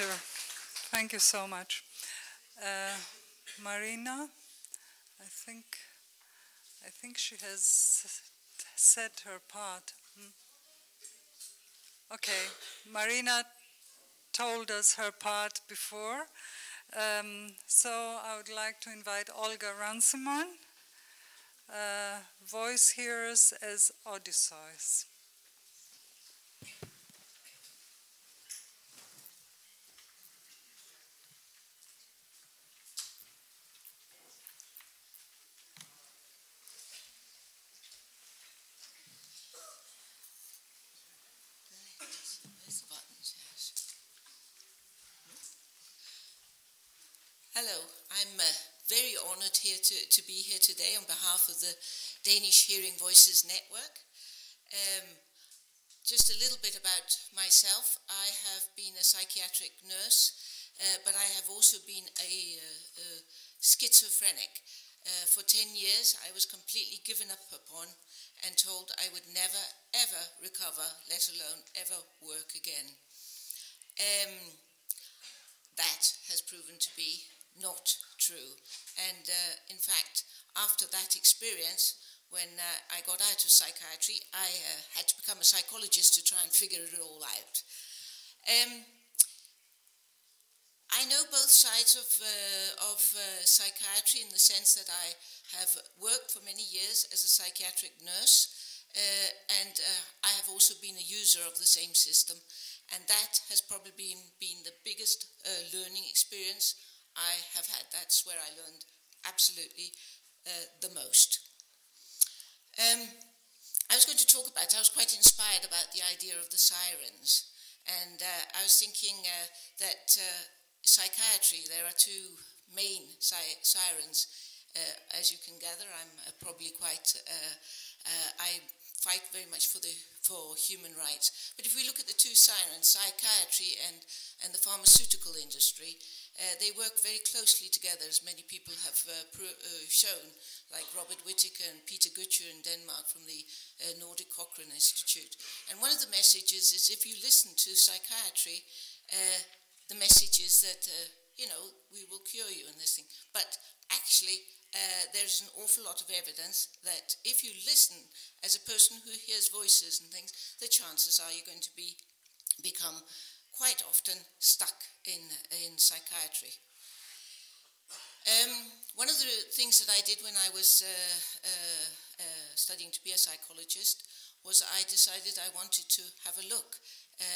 pleasure. Thank you so much. Marina, I think she has said her part. Okay, Marina told us her part before. So I would like to invite Olga Runciman, voice hearers as Odysseus. Hello, I'm very honored to be here today on behalf of the Danish Hearing Voices Network. Just a little bit about myself. I have been a psychiatric nurse, but I have also been a schizophrenic. For 10 years, I was completely given up upon and told I would never, ever recover, let alone ever work again. That has proven to be not true. And in fact, after that experience, when I got out of psychiatry, I had to become a psychologist to try and figure it all out. I know both sides of psychiatry in the sense that I have worked for many years as a psychiatric nurse, and I have also been a user of the same system, and that has probably been the biggest learning experience I have had. That's where I learned absolutely the most. I was going to talk about, I was quite inspired about the idea of the sirens, and I was thinking that psychiatry, there are two main sirens. As you can gather, I'm probably quite, I fight very much for human rights. But if we look at the two sirens, psychiatry and the pharmaceutical industry, they work very closely together, as many people have shown, like Robert Whittaker and Peter Gutcher in Denmark from the Nordic Cochrane Institute. And one of the messages is, if you listen to psychiatry, the message is that, we will cure you in this thing. But actually, there's an awful lot of evidence that if you listen as a person who hears voices and things, the chances are you're going to become quite often stuck in psychiatry. One of the things that I did when I was studying to be a psychologist was I decided I wanted to have a look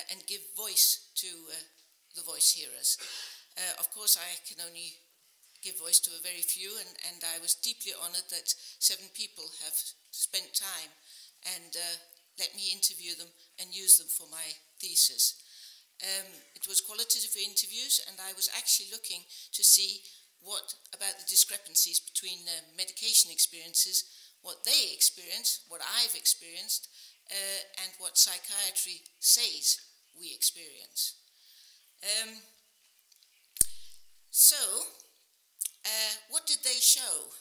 and give voice to the voice hearers. Of course, I can only give voice to a very few, and I was deeply honored that 7 people have spent time and let me interview them and use them for my thesis. It was qualitative interviews, and I was actually looking to see what about the discrepancies between medication experiences, what they experience, what I've experienced, and what psychiatry says we experience. What did they show?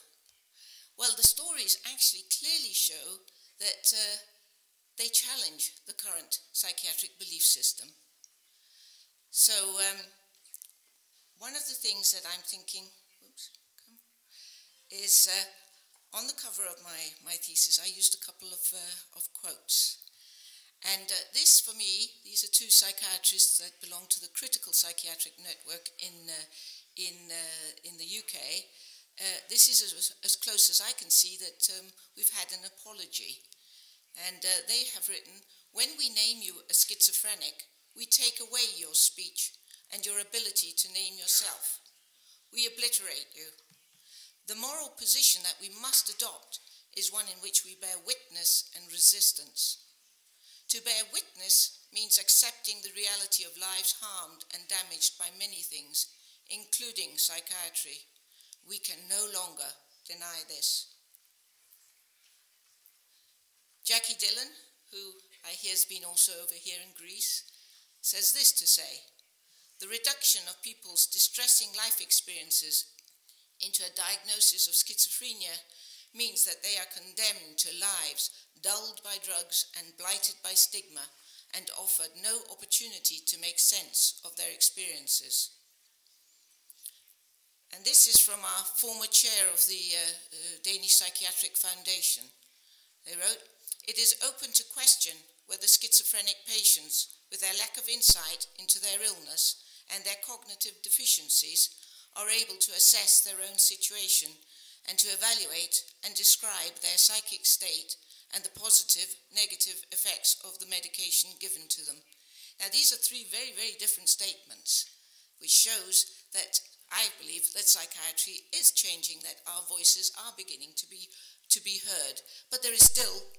Well, the stories actually clearly show that they challenge the current psychiatric belief system. So one of the things that I'm thinking is on the cover of my thesis, I used a couple of quotes. And this, for me, these are 2 psychiatrists that belong to the Critical Psychiatric Network in the UK. This is as close as I can see that we've had an apology. And they have written, "When we name you a schizophrenic, we take away your speech and your ability to name yourself. We obliterate you. The moral position that we must adopt is one in which we bear witness and resistance. To bear witness means accepting the reality of lives harmed and damaged by many things, including psychiatry. We can no longer deny this." Jackie Dillon, who I hear has been also over here in Greece, says this to say, "The reduction of people's distressing life experiences into a diagnosis of schizophrenia means that they are condemned to lives dulled by drugs and blighted by stigma, and offered no opportunity to make sense of their experiences. And this is from our former chair of the Danish Psychiatric Foundation. They wrote, "It is open to question whether schizophrenic patients, with their lack of insight into their illness and their cognitive deficiencies, are able to assess their own situation and to evaluate and describe their psychic state and the positive, negative effects of the medication given to them." Now, these are three very, very different statements, which shows that I believe that psychiatry is changing, that our voices are beginning to be heard. But there is still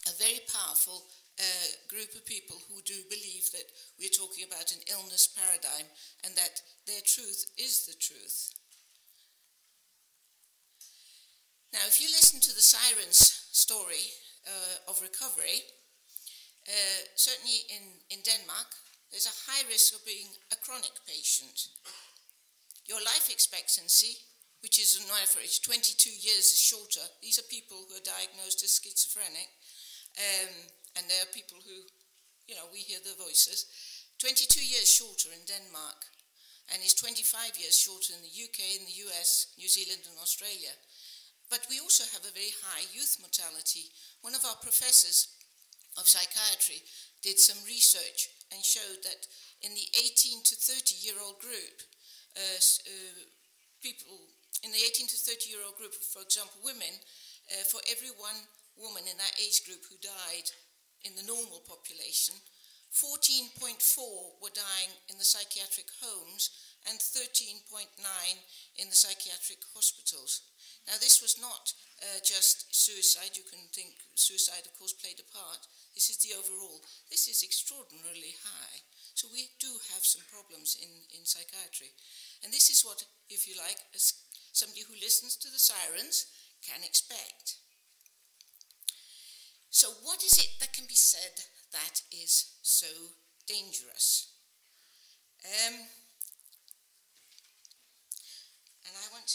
a very powerful group of people who do believe that we're talking about an illness paradigm and that their truth is the truth. Now, if you listen to the Sirens story of recovery, certainly in Denmark, there's a high risk of being a chronic patient. Your life expectancy, which is on average 22 years shorter, these are people who are diagnosed as schizophrenic, and there are people who, we hear their voices, 22 years shorter in Denmark, and is 25 years shorter in the UK, in the US, New Zealand and Australia. But we also have a very high youth mortality. One of our professors of psychiatry did some research and showed that in the 18 to 30-year-old group, people in the 18 to 30-year-old group, for example, women, for every one woman in that age group who died in the normal population, 14.4 were dying in the psychiatric homes and 13.9 in the psychiatric hospitals. Now, this was not just suicide. You can think suicide, of course, played a part. This is the overall. This is extraordinarily high. So we do have some problems in psychiatry. And this is what, if you like, as somebody who listens to the Sirens can expect. So what is it that can be said that is so dangerous? And I want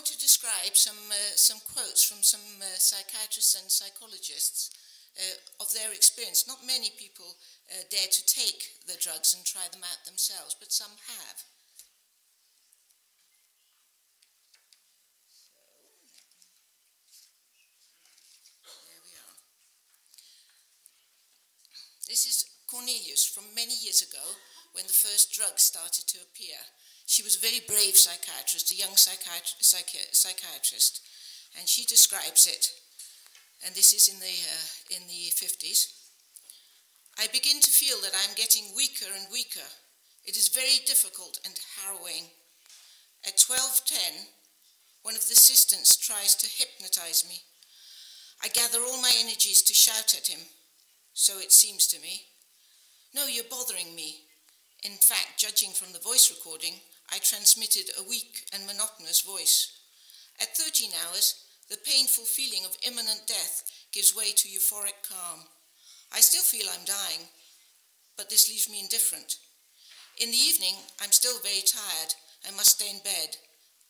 to describe some quotes from some psychiatrists and psychologists of their experience. Not many people dare to take the drugs and try them out themselves, but some have. There we are. This is Cornelius from many years ago when the first drugs started to appear. She was a very brave psychiatrist, a young psychiatrist, and she describes it. And this is in the 50s. "I begin to feel that I'm getting weaker and weaker. It is very difficult and harrowing. At 12:10, one of the assistants tries to hypnotize me. I gather all my energies to shout at him, so it seems to me. No, you're bothering me. In fact, judging from the voice recording, I transmitted a weak and monotonous voice. At 13 hours, the painful feeling of imminent death gives way to euphoric calm. I still feel I'm dying, but this leaves me indifferent. In the evening, I'm still very tired and must stay in bed.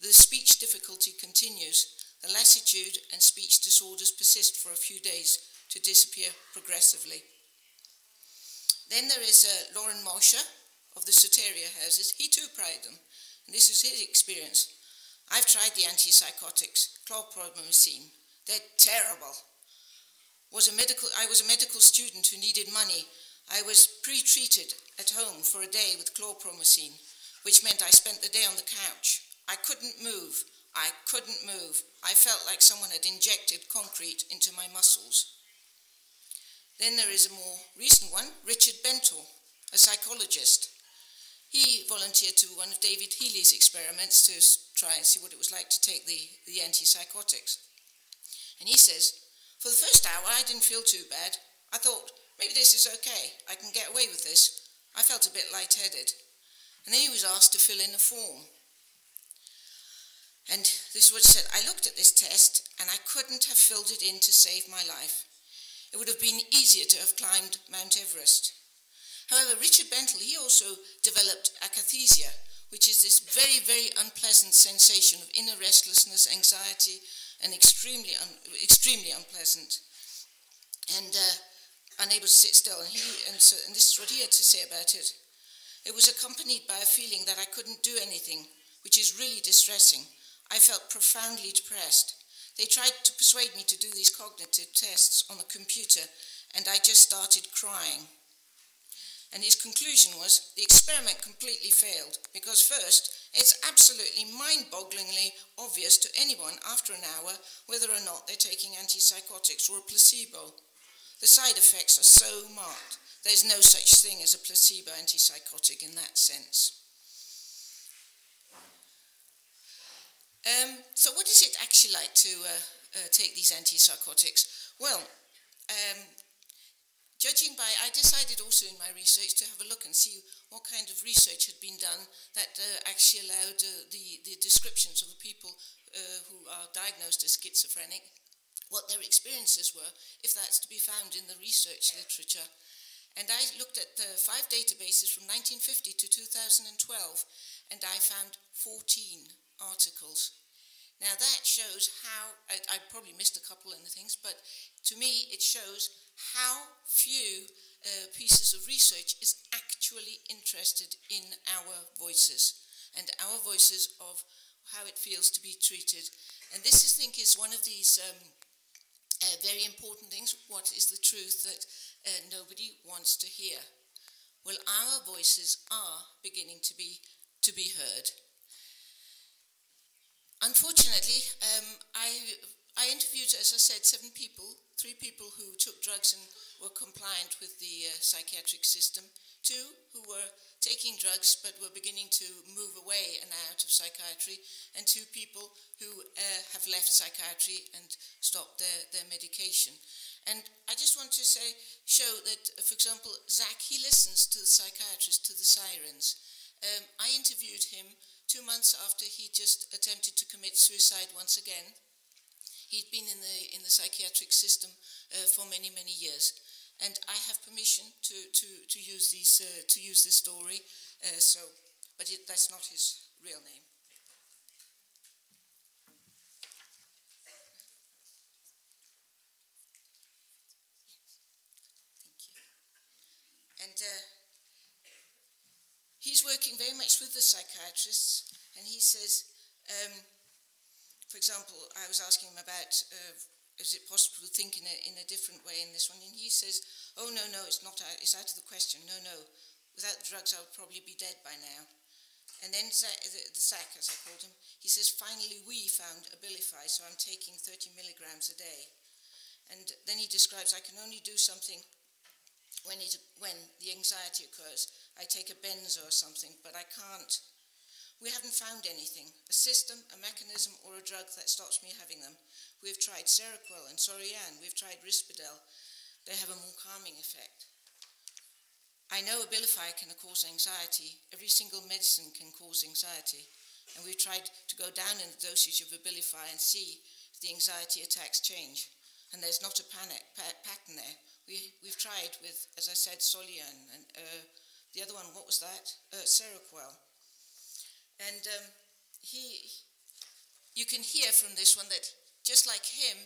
The speech difficulty continues. The lassitude and speech disorders persist for a few days to disappear progressively." Then there is Lauren Mosher of the Soteria houses. He too tried them, and this is his experience. "I've tried the antipsychotics, chlorpromazine. They're terrible. I was a medical student who needed money. I was pre-treated at home for a day with chlorpromazine, which meant I spent the day on the couch. I couldn't move. I felt like someone had injected concrete into my muscles." Then there is a more recent one, Richard Bentel, a psychologist. He volunteered to one of David Healy's experiments to try and see what it was like to take the antipsychotics. And he says, "For the first hour, I didn't feel too bad. I thought, maybe this is okay. I can get away with this. I felt a bit lightheaded." And then he was asked to fill in a form. And this is what he said: "I looked at this test, and I couldn't have filled it in to save my life. It would have been easier to have climbed Mount Everest." However, Richard Bentel, he also developed akathisia, which is this very, very unpleasant sensation of inner restlessness, anxiety, and extremely unpleasant. And unable to sit still, and this is what he had to say about it. It was accompanied by a feeling that I couldn't do anything, which is really distressing. I felt profoundly depressed. They tried to persuade me to do these cognitive tests on the computer, and I just started crying. And his conclusion was, the experiment completely failed, because first, it's absolutely mind-bogglingly obvious to anyone after an hour whether or not they're taking antipsychotics or a placebo. The side effects are so marked. There's no such thing as a placebo antipsychotic in that sense. So what is it actually like to take these antipsychotics? Well, judging by, I decided also in my research to have a look and see what kind of research had been done that actually allowed the descriptions of the people who are diagnosed as schizophrenic, what their experiences were, if that's to be found in the research literature. And I looked at 5 databases from 1950 to 2012, and I found 14 articles. Now that shows how, I probably missed a couple in the things, but to me it shows how few pieces of research is actually interested in our voices, and our voices of how it feels to be treated. And this, I think, is one of these very important things. What is the truth that nobody wants to hear? Well, our voices are beginning to be heard. Unfortunately, I interviewed, as I said, 7 people, 3 people who took drugs and were compliant with the psychiatric system, 2 who were taking drugs but were beginning to move away and out of psychiatry, and 2 people who have left psychiatry and stopped their medication. And I just want to show that, for example, Zach, he listens to the psychiatrist, to the Sirens. I interviewed him 2 months after he just attempted to commit suicide once again. He'd been in the psychiatric system for many, many years, and I have permission to use this story. But that's not his real name. Thank you. And he's working very much with the psychiatrists, and he says, for example, I was asking him about, is it possible to think in a different way in this one? And he says, oh, no, it's not, it's out of the question. No, without the drugs I would probably be dead by now. And then Zach, as I called him, he says, finally we found Abilify, so I'm taking 30 milligrams a day. And then he describes, I can only do something when the anxiety occurs. I take a benzo or something, but I can't. We haven't found anything, a system, a mechanism, or a drug that stops me having them. We've tried Seroquel and Sorian, we've tried Risperdal. They have a more calming effect. I know Abilify can cause anxiety. Every single medicine can cause anxiety. And we've tried to go down in the dosage of Abilify and see if the anxiety attacks change. And there's not a pattern there. We've tried with, as I said, Sorian, and the other one, what was that? Seroquel. And you can hear from this one that just like him,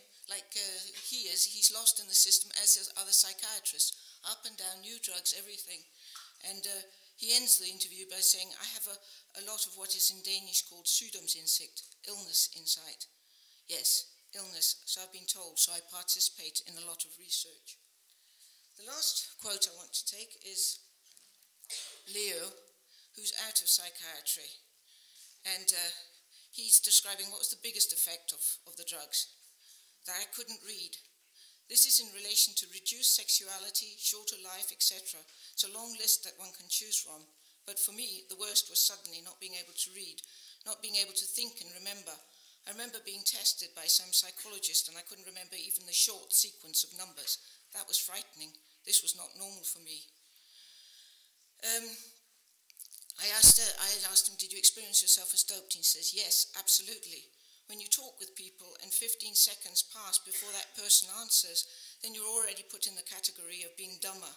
he's lost in the system, as are the psychiatrists, up and down, new drugs, everything. And he ends the interview by saying, I have a lot of what is in Danish called sygdomsindsigt, illness insight. Yes, illness, so I've been told, so I participate in a lot of research. The last quote I want to take is Leo, who's out of psychiatry. And he's describing what was the biggest effect of the drugs. That I couldn't read. This is in relation to reduced sexuality, shorter life, etc. It's a long list that one can choose from. But for me, the worst was suddenly not being able to read, not being able to think and remember. I remember being tested by some psychologist, and I couldn't remember even the short sequence of numbers. That was frightening. This was not normal for me. I asked him, did you experience yourself as doped? He says, yes, absolutely. When you talk with people and 15 seconds pass before that person answers, then you're already put in the category of being dumber.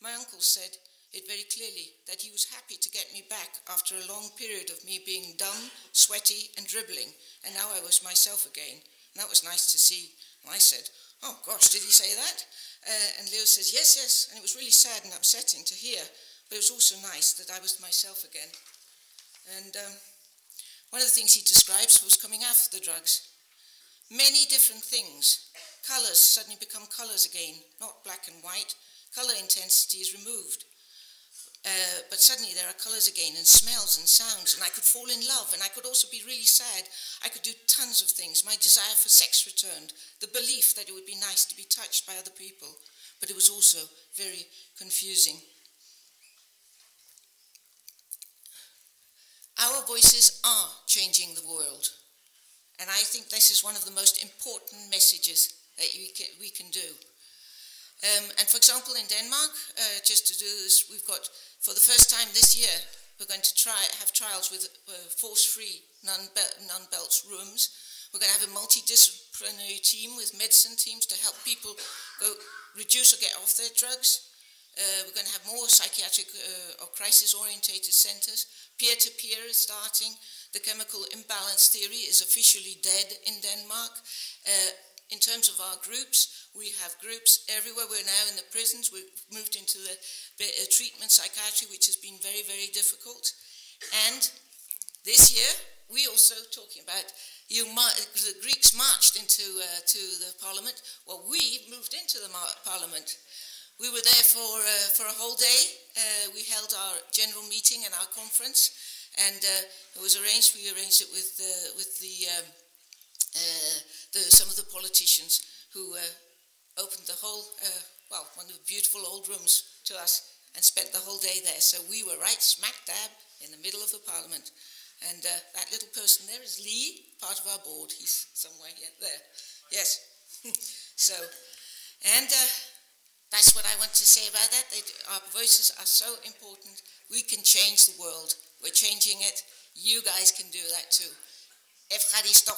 My uncle said it very clearly, that he was happy to get me back after a long period of me being dumb, sweaty and dribbling, and now I was myself again. And that was nice to see. And I said, oh gosh, did he say that? And Leo says, yes, yes. And it was really sad and upsetting to hear, but it was also nice that I was myself again. And one of the things he describes was coming off the drugs. Many different things. Colours suddenly become colours again, not black and white. Colour intensity is removed. But suddenly there are colours again, and smells and sounds, and I could fall in love, and I could also be really sad. I could do tons of things. My desire for sex returned, the belief that it would be nice to be touched by other people, but it was also very confusing. Our voices are changing the world, and I think this is one of the most important messages that we can do. And for example, in Denmark, just to do this, we've got, for the first time this year, we're going to have trials with force-free non-belts rooms. We're going to have a multidisciplinary team with medicine teams to help people reduce or get off their drugs. We're going to have more psychiatric or crisis-orientated centers. Peer-to-peer is starting. The chemical imbalance theory is officially dead in Denmark. In terms of our groups, we have groups everywhere. We're now in the prisons. We've moved into the treatment psychiatry, which has been very, very difficult. And this year, we also talking about the Greeks marched into to the parliament. Well, we moved into the parliament. We were there for a whole day. We held our general meeting and our conference, and it was arranged. We arranged it with some of the politicians who opened the whole, one of the beautiful old rooms to us and spent the whole day there. So we were right smack dab in the middle of the parliament. And that little person there is Lee, part of our board. He's somewhere here, there. Yes. So, and that's what I want to say about that. Our voices are so important. We can change the world. We're changing it. You guys can do that too. Efradisto.